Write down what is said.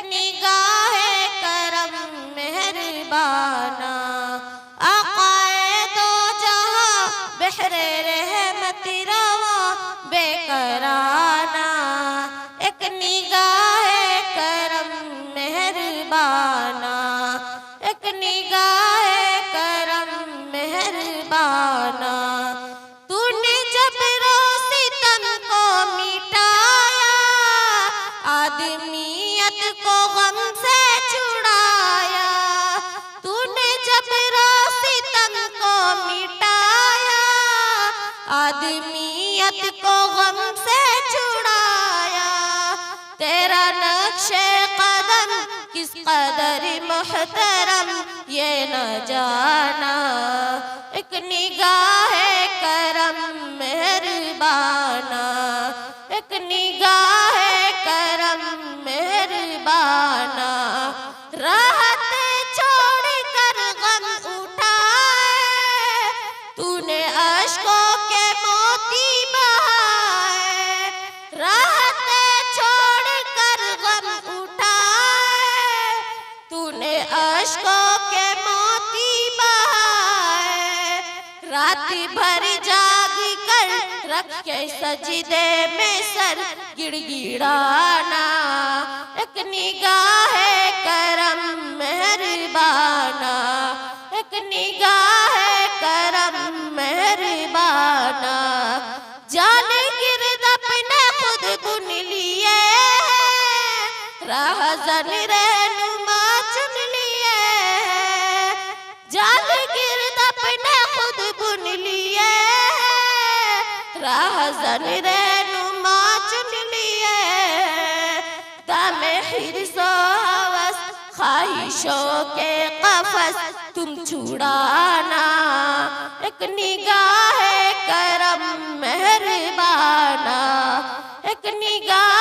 نگاہ کرم مہربانا، آقائے دو جہاں بحر رحمت رواں بے قرانہ، ایک نگاہ کرم مہربانا، ایک نگاہ کرم مہربانا۔ تو نے جب ستم کو مٹایا، آدمیت کو غم سے چھڑایا، تو نے جب ستم کو مٹایا، آدمیت کو غم سے چھڑایا۔ تیرا نقش قدم کس قدر محترم یہ نہ جانا، ایک نگاہ کرم مہربانا، ایک نگاہ کرم مہربانا۔ راحت چھوڑ کر غم اٹھائے، تو نے اشکوں کے موتی بہائے، راحت چھوڑ کر غم اٹھائے، تو نے اشکوں کے موتی بہائے۔ رات بھر جاگ کر رکھے سجدے میں سر گڑ گڑانا، ایک نگاہ کرم مہربانا، ایک نگاہ کرم مہربانا۔ جان گرد اپنے خود بن لیے، راہزن رہنما چن لیے، جان گرد اپنے خود بن لیے، راہزن رہنما چن لیے۔ دم حرص و ہوس خواہشوں کے قفس تم چھڑانا، ایک نگاہ کرم مہربانا، ایک نگاہ